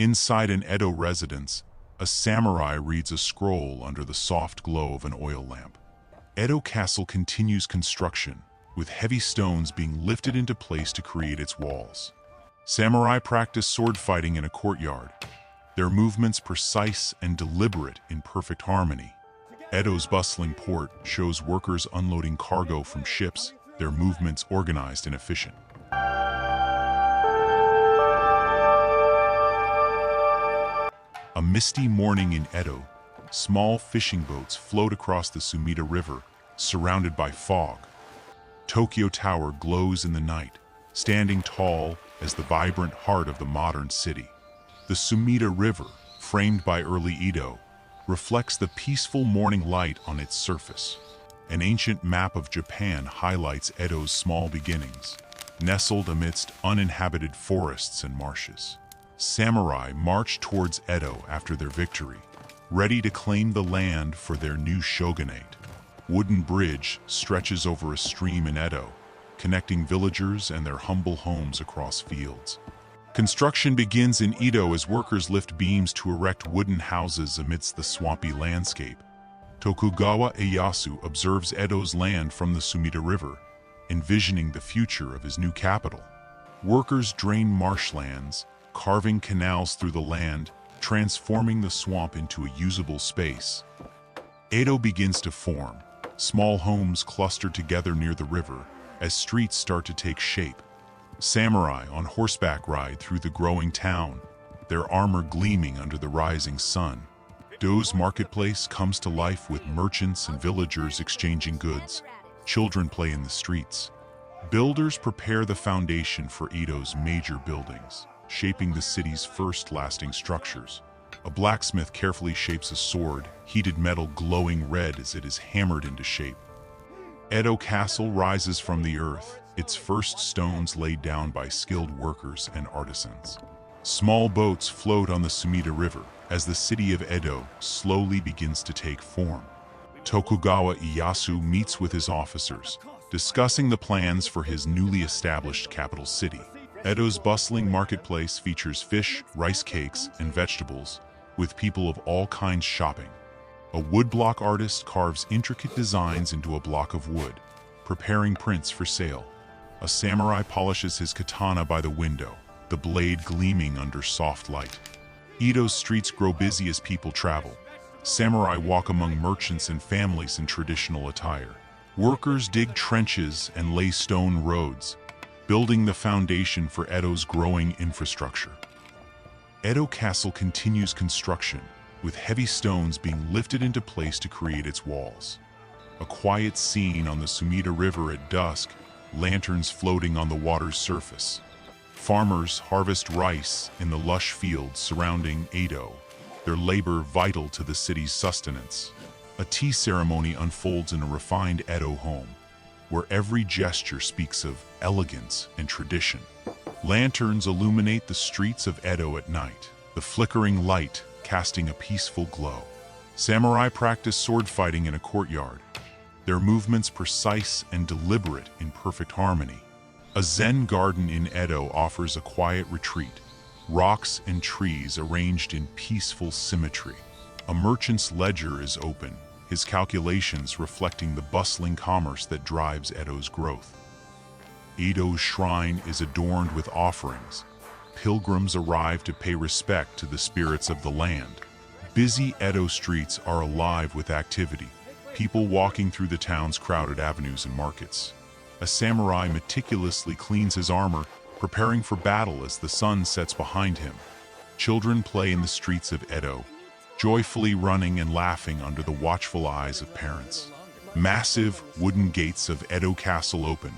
Inside an Edo residence, a samurai reads a scroll under the soft glow of an oil lamp. Edo Castle continues construction, with heavy stones being lifted into place to create its walls. Samurai practice sword fighting in a courtyard, their movements precise and deliberate in perfect harmony. Edo's bustling port shows workers unloading cargo from ships, their movements organized and efficient. A misty morning in Edo, small fishing boats float across the Sumida River, surrounded by fog. Tokyo Tower glows in the night, standing tall as the vibrant heart of the modern city. The Sumida River, framed by early Edo, reflects the peaceful morning light on its surface. An ancient map of Japan highlights Edo's small beginnings, nestled amidst uninhabited forests and marshes. Samurai march towards Edo after their victory, ready to claim the land for their new shogunate. Wooden bridge stretches over a stream in Edo, connecting villagers and their humble homes across fields. Construction begins in Edo as workers lift beams to erect wooden houses amidst the swampy landscape. Tokugawa Ieyasu observes Edo's land from the Sumida River, envisioning the future of his new capital. Workers drain marshlands, carving canals through the land, transforming the swamp into a usable space. Edo begins to form. Small homes cluster together near the river as streets start to take shape. Samurai on horseback ride through the growing town, their armor gleaming under the rising sun. Edo's marketplace comes to life with merchants and villagers exchanging goods. Children play in the streets. Builders prepare the foundation for Edo's major buildings, shaping the city's first lasting structures. A blacksmith carefully shapes a sword, heated metal glowing red as it is hammered into shape. Edo Castle rises from the earth, its first stones laid down by skilled workers and artisans. Small boats float on the Sumida River as the city of Edo slowly begins to take form. Tokugawa Ieyasu meets with his officers, discussing the plans for his newly established capital city. Edo's bustling marketplace features fish, rice cakes, and vegetables, with people of all kinds shopping. A woodblock artist carves intricate designs into a block of wood, preparing prints for sale. A samurai polishes his katana by the window, the blade gleaming under soft light. Edo's streets grow busy as people travel. Samurai walk among merchants and families in traditional attire. Workers dig trenches and lay stone roads, building the foundation for Edo's growing infrastructure. Edo Castle continues construction, with heavy stones being lifted into place to create its walls. A quiet scene on the Sumida River at dusk, lanterns floating on the water's surface. Farmers harvest rice in the lush fields surrounding Edo, their labor vital to the city's sustenance. A tea ceremony unfolds in a refined Edo home, where every gesture speaks of elegance and tradition. Lanterns illuminate the streets of Edo at night, the flickering light casting a peaceful glow. Samurai practice sword fighting in a courtyard, their movements precise and deliberate in perfect harmony. A Zen garden in Edo offers a quiet retreat, rocks and trees arranged in peaceful symmetry. A merchant's ledger is open, his calculations reflecting the bustling commerce that drives Edo's growth. Edo's shrine is adorned with offerings. Pilgrims arrive to pay respect to the spirits of the land. Busy Edo streets are alive with activity, people walking through the town's crowded avenues and markets. A samurai meticulously cleans his armor, preparing for battle as the sun sets behind him. Children play in the streets of Edo, joyfully running and laughing under the watchful eyes of parents. Massive wooden gates of Edo Castle open,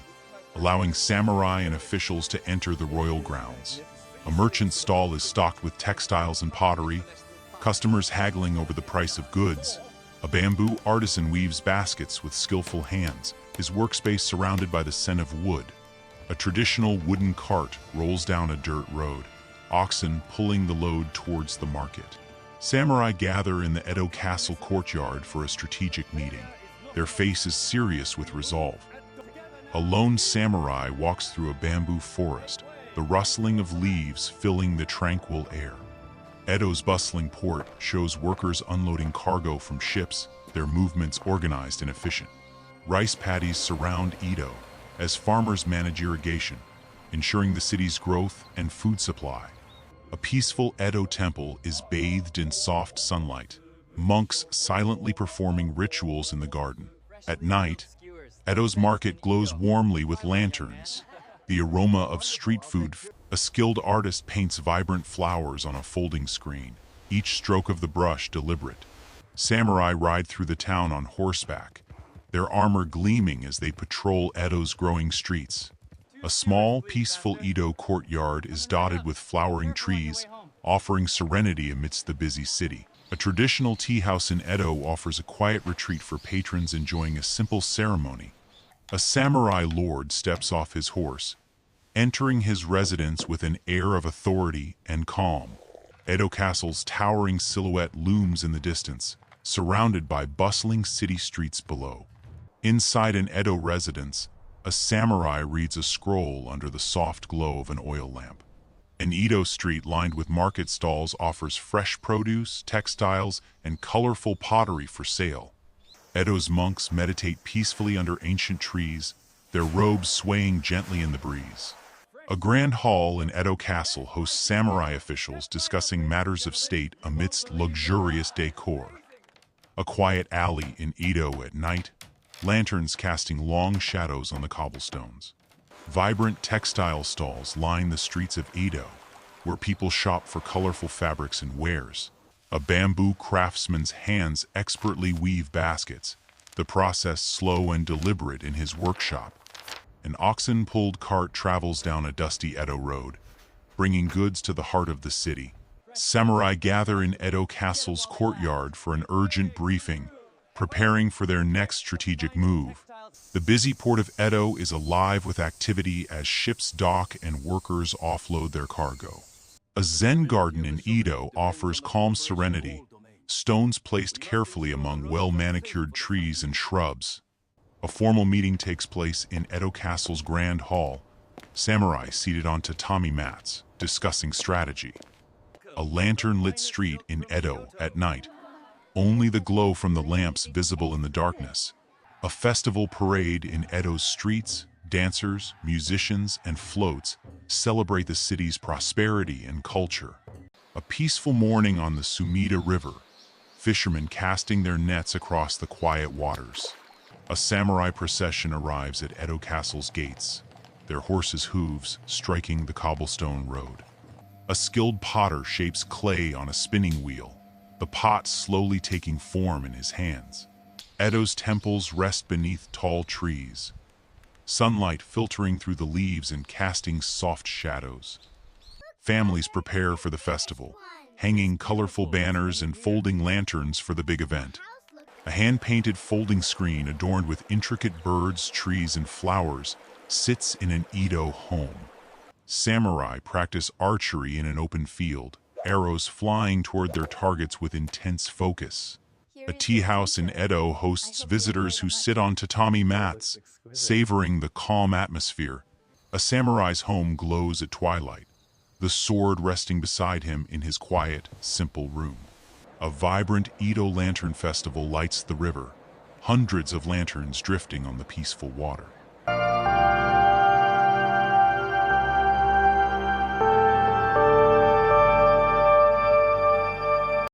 allowing samurai and officials to enter the royal grounds. A merchant's stall is stocked with textiles and pottery, customers haggling over the price of goods. A bamboo artisan weaves baskets with skillful hands, his workspace surrounded by the scent of wood. A traditional wooden cart rolls down a dirt road, oxen pulling the load towards the market. Samurai gather in the Edo Castle courtyard for a strategic meeting, their faces serious with resolve. A lone samurai walks through a bamboo forest, the rustling of leaves filling the tranquil air. Edo's bustling port shows workers unloading cargo from ships, their movements organized and efficient. Rice paddies surround Edo as farmers manage irrigation, ensuring the city's growth and food supply. A peaceful Edo temple is bathed in soft sunlight, monks silently performing rituals in the garden. At night, Edo's market glows warmly with lanterns, the aroma of street food. A skilled artist paints vibrant flowers on a folding screen, each stroke of the brush deliberate. Samurai ride through the town on horseback, their armor gleaming as they patrol Edo's growing streets. A small, peaceful Edo courtyard is dotted with flowering trees, offering serenity amidst the busy city. A traditional tea house in Edo offers a quiet retreat for patrons enjoying a simple ceremony. A samurai lord steps off his horse, entering his residence with an air of authority and calm. Edo Castle's towering silhouette looms in the distance, surrounded by bustling city streets below. Inside an Edo residence, a samurai reads a scroll under the soft glow of an oil lamp. An Edo street lined with market stalls offers fresh produce, textiles, and colorful pottery for sale. Edo's monks meditate peacefully under ancient trees, their robes swaying gently in the breeze. A grand hall in Edo Castle hosts samurai officials discussing matters of state amidst luxurious decor. A quiet alley in Edo at night, lanterns casting long shadows on the cobblestones. Vibrant textile stalls line the streets of Edo, where people shop for colorful fabrics and wares. A bamboo craftsman's hands expertly weave baskets, the process slow and deliberate in his workshop. An oxen-pulled cart travels down a dusty Edo road, bringing goods to the heart of the city. Samurai gather in Edo Castle's courtyard for an urgent briefing, preparing for their next strategic move. The busy port of Edo is alive with activity as ships dock and workers offload their cargo. A Zen garden in Edo offers calm serenity, stones placed carefully among well-manicured trees and shrubs. A formal meeting takes place in Edo Castle's Grand Hall, samurai seated on tatami mats, discussing strategy. A lantern-lit street in Edo at night, only the glow from the lamps visible in the darkness. A festival parade in Edo's streets, dancers, musicians, and floats celebrate the city's prosperity and culture. A peaceful morning on the Sumida River, fishermen casting their nets across the quiet waters. A samurai procession arrives at Edo Castle's gates, their horses' hooves striking the cobblestone road. A skilled potter shapes clay on a spinning wheel, the pot slowly taking form in his hands. Edo's temples rest beneath tall trees, sunlight filtering through the leaves and casting soft shadows. Families prepare for the festival, hanging colorful banners and folding lanterns for the big event. A hand-painted folding screen adorned with intricate birds, trees, and flowers sits in an Edo home. Samurai practice archery in an open field, arrows flying toward their targets with intense focus. A tea house in Edo hosts visitors who sit on tatami mats, savoring the calm atmosphere. A samurai's home glows at twilight, the sword resting beside him in his quiet, simple room. A vibrant Edo Lantern Festival lights the river, hundreds of lanterns drifting on the peaceful water.